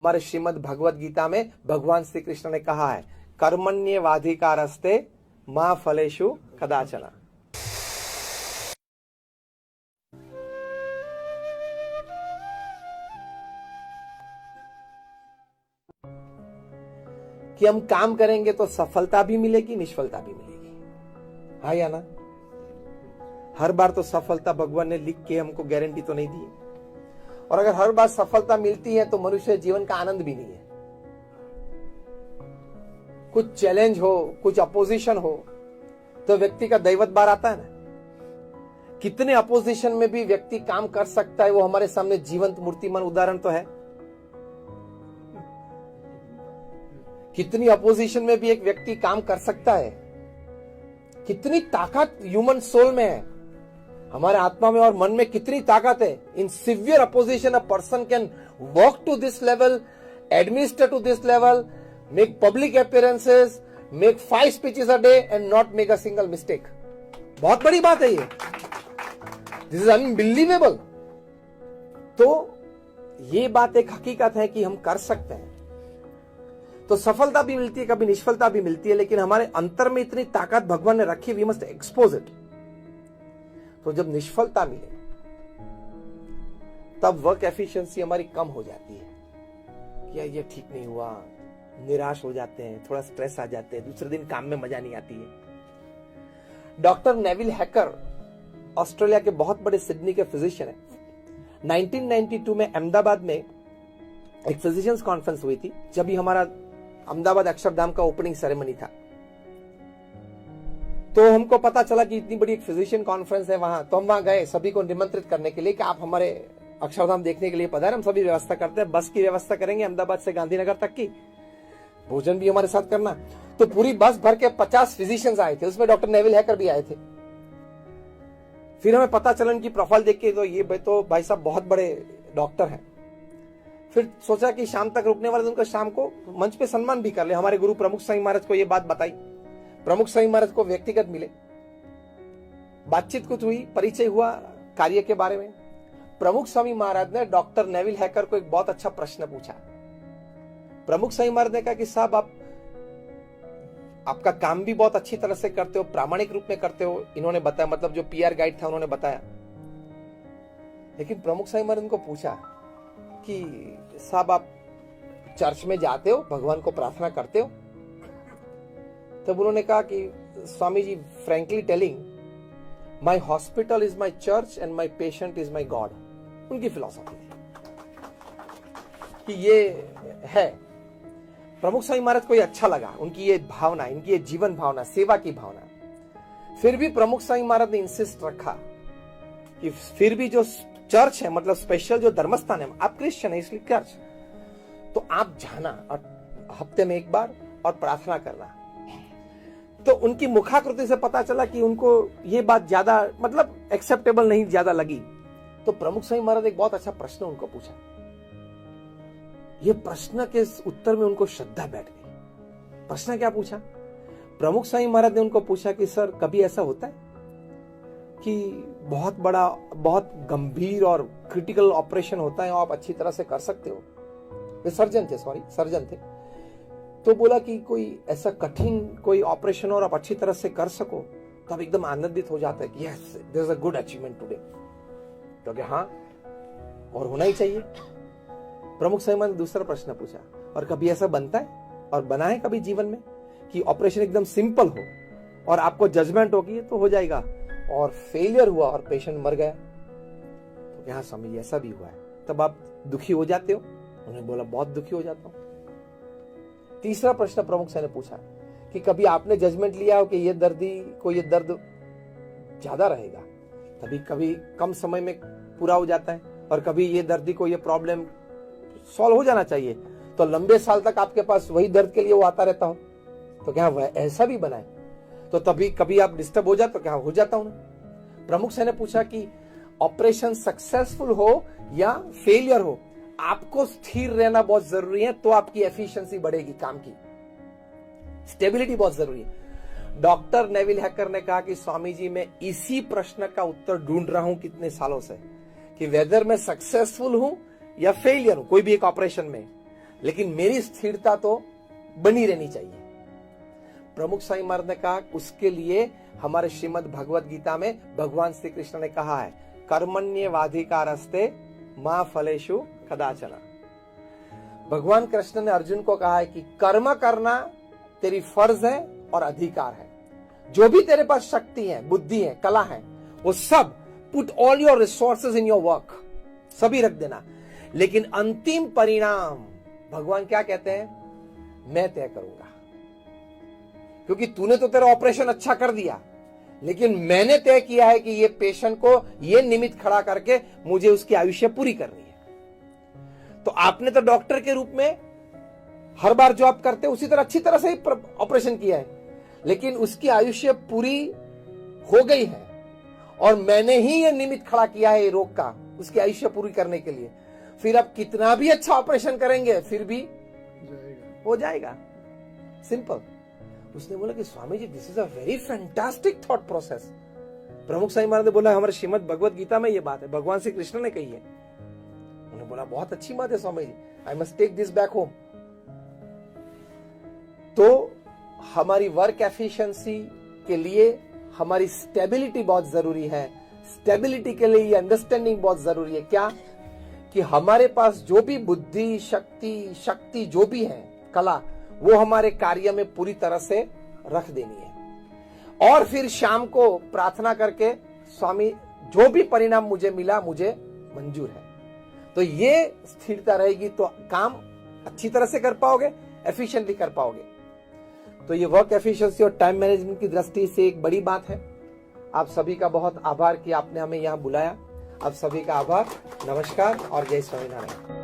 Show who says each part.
Speaker 1: हमारे श्रीमद् भगवद गीता में भगवान श्री कृष्ण ने कहा है, कर्मण्येवाधिकारस्ते मा फलेषु कदाचन। कि हम काम करेंगे तो सफलता भी मिलेगी, निष्फलता भी मिलेगी, हाँ या ना? हर बार तो सफलता भगवान ने लिख के हमको गारंटी तो नहीं दी है। और अगर हर बार सफलता मिलती है तो मनुष्य जीवन का आनंद भी नहीं है। कुछ चैलेंज हो, कुछ अपोजिशन हो तो व्यक्ति का दैवत बार आता है ना। कितने अपोजिशन में भी व्यक्ति काम कर सकता है, वो हमारे सामने जीवंत मूर्तिमान उदाहरण तो है। कितनी अपोजिशन में भी एक व्यक्ति काम कर सकता है। कितनी ताकत ह्यूमन सोल में है, हमारे आत्मा में और मन में कितनी ताकत है। In severe opposition a person can walk to this level, administer to this level, make public appearances, make 5 speeches a day and not make a single mistake. बहुत बड़ी बात है ये, दिस इज अनबिलीवेबल। तो ये बात एक हकीकत है कि हम कर सकते हैं। तो सफलता भी मिलती है, कभी निष्फलता भी मिलती है, लेकिन हमारे अंतर में इतनी ताकत भगवान ने रखी, वी मस्ट एक्सपोज इट। तो जब निष्फलता मिले तब वर्क एफिशिएंसी हमारी कम हो जाती है कि यार ये ठीक नहीं हुआ, निराश हो जाते हैं, थोड़ा स्ट्रेस आ जाते हैं, दूसरे दिन काम में मजा नहीं आती है। डॉक्टर नेविल हैकर ऑस्ट्रेलिया के बहुत बड़े सिडनी के फिजिशियन है। 1992 में अहमदाबाद में एक फिजिशियंस कॉन्फ्रेंस हुई थी, जब भी हमारा अहमदाबाद अक्षरधाम का ओपनिंग सेरेमनी था। तो हमको पता चला कि इतनी बड़ी एक फिजिशियन कॉन्फ्रेंस है वहां, तो हम वहां गए सभी को निमंत्रित करने के लिए कि आप हमारे अक्षरधाम देखने के लिए पधारें। हम सभी व्यवस्था करते हैं, बस की व्यवस्था करेंगे अहमदाबाद से गांधीनगर तक की, भोजन भी हमारे साथ करना। तो पूरी बस भर के 50 फिजिशियंस आए थे, उसमें डॉक्टर नेविल हैकर भी आए थे। फिर हमें पता चला उनकी प्रोफाइल देख के, तो ये तो भाई साहब बहुत बड़े डॉक्टर हैं। फिर सोचा कि शाम तक रुकने वाले, उनका शाम को मंच पे सम्मान भी कर ले। हमारे गुरु प्रमुख स्वामी महाराज को ये बात बताई, प्रमुख स्वामी महाराज को व्यक्तिगत मिले, बातचीत कुछ हुई, परिचय हुआ कार्य के बारे में। प्रमुख स्वामी महाराज ने डॉक्टर नेविल हैकर को एक बहुत अच्छा प्रश्न पूछा। प्रमुख स्वामी महाराज ने कहा कि साहब आपका काम भी बहुत अच्छी तरह से करते हो, प्रामाणिक रूप में करते हो। इन्होंने बताया, मतलब जो पीआर गाइड था उन्होंने बताया। लेकिन प्रमुख स्वामी महाराज को पूछा कि साहब आप चर्च में जाते हो, भगवान को प्रार्थना करते हो? तब उन्होंने कहा कि Swami ji, frankly telling, my hospital is my church and my patient is my god. उनकी फिलॉसफी थी कि ये है। प्रमुख स्वामी महाराज को ये अच्छा लगा, उनकी ये भावना, इनकी ये जीवन भावना, सेवा की भावना। फिर भी प्रमुख स्वामी महाराज ने इंसिस्ट रखा कि फिर भी जो चर्च है, मतलब स्पेशल जो धर्मस्थान है, आप क्रिश्चियन है इसलिए चर्च, तो आप जाना और हफ्ते में एक बार और प्रार्थना करना। तो उनकी मुखाकृति से पता चला कि उनको ये बात ज्यादा मतलब एक्सेप्टेबल नहीं ज्यादा लगी। तो प्रमुख स्वामी महाराज एक बहुत अच्छा प्रश्न उनको पूछा। ये प्रश्न के उत्तर में उनको श्रद्धा बैठ गई। प्रश्न क्या पूछा? प्रमुख स्वामी महाराज ने उनको पूछा कि सर, कभी ऐसा होता है कि बहुत बड़ा, बहुत गंभीर और क्रिटिकल ऑपरेशन होता है, आप अच्छी तरह से कर सकते हो? वे सर्जन थे। तो बोला कि कोई ऐसा कठिन कोई ऑपरेशन और आप अच्छी तरह से कर सको तो आप एकदम आनंदित हो जाता है कि yes, there is a good achievement today. तो क्या हाँ, और होना ही चाहिए। प्रमुख स्वामी महाराज ने दूसरा प्रश्न पूछा, और कभी ऐसा बनता है और बना है कभी जीवन में कि ऑपरेशन एकदम सिंपल हो और आपको जजमेंट होगी तो हो जाएगा, और फेलियर हुआ और पेशेंट मर गया? तो क्या स्वामी जी ऐसा भी हुआ है? तब आप दुखी हो जाते हो? उन्होंने बोला बहुत दुखी हो जाता हूं। तीसरा प्रश्न प्रमुख स्वामी ने पूछा कि कभी आपने जजमेंट लिया हो कि ये दर्द ज्यादा रहेगा, कभी कभी कम समय में पूरा हो जाता है, और कभी ये दर्दी को ये प्रॉब्लम सॉल्व हो जाना चाहिए, तो लंबे साल तक आपके पास वही दर्द के लिए वो आता रहता हो? तो क्या ऐसा भी बना है? तो तभी कभी आप डिस्टर्ब हो जाते तो क्या हो जाता हूं? प्रमुख स्वामी ने पूछा कि ऑपरेशन सक्सेसफुल हो या फेलियर हो, आपको स्थिर रहना बहुत जरूरी है, तो आपकी एफिशिएंसी बढ़ेगी, काम की स्टेबिलिटी बहुत जरूरी है। डॉक्टर नेविल हैकर ने कहा कि स्वामी जी, मैं इसी प्रश्न का उत्तर ढूंढ रहा हूं कितने सालों से, कि वेदर मैं सक्सेसफुल हूं या फेलियर हूं कोई भी एक ऑपरेशन में, लेकिन मेरी स्थिरता तो बनी रहनी चाहिए। प्रमुख स्वामी महाराज ने कहा उसके लिए हमारे श्रीमद् भगवत गीता में भगवान श्री कृष्ण ने कहा है, कर्मण्येवाधिकारस्ते मा फलेषु कदाचन। भगवान कृष्ण ने अर्जुन को कहा है कि कर्म करना तेरी फर्ज है और अधिकार है। जो भी तेरे पास शक्ति है, बुद्धि है, कला है, वो सब put all your resources in your work, सभी रख देना। लेकिन अंतिम परिणाम भगवान क्या कहते हैं, मैं तय करूंगा। क्योंकि तूने तो तेरा ऑपरेशन अच्छा कर दिया, लेकिन मैंने तय किया है कि ये पेशेंट को ये निमित्त खड़ा करके मुझे उसकी आयुष्य पूरी करनी है। तो आपने तो डॉक्टर के रूप में हर बार जो आप करते हैं उसी तरह अच्छी तरह से ही ऑपरेशन किया है, लेकिन उसकी आयुष्य पूरी हो गई है और मैंने ही ये निमित्त खड़ा किया है ये रोग का उसकी आयुष्य पूरी करने के लिए। फिर आप कितना भी अच्छा ऑपरेशन करेंगे फिर भी हो जाएगा। सिंपल। उसने बोला कि Swami ji this is a very fantastic thought process. Pramukh Swami महाराज ने बोला हमारे श्रीमद् भगवत गीता में ये बात है, भगवान श्री कृष्ण ने कही है। उन्होंने बोला बहुत अच्छी बात है Swami ji, I must take this back home. तो हमारी वर्क एफिशिएंसी के लिए हमारी स्टेबिलिटी बहुत जरूरी है। स्टेबिलिटी के लिए ये अंडरस्टैंडिंग बहुत जरूरी है। क्या कि हमारे पास जो भी बुद्धि, शक्ति जो भी है, कला, वो हमारे कार्य में पूरी तरह से रख देनी है। और फिर शाम को प्रार्थना करके स्वामी जो भी परिणाम मुझे मिला मुझे मंजूर है। तो ये स्थिरता रहेगी तो काम अच्छी तरह से कर पाओगे, एफिशिएंटली कर पाओगे। तो ये वर्क एफिशिएंसी और टाइम मैनेजमेंट की दृष्टि से एक बड़ी बात है। आप सभी का बहुत आभार कि आपने हमें यहाँ बुलाया। आप सभी का आभार, नमस्कार और जय स्वामीनारायण।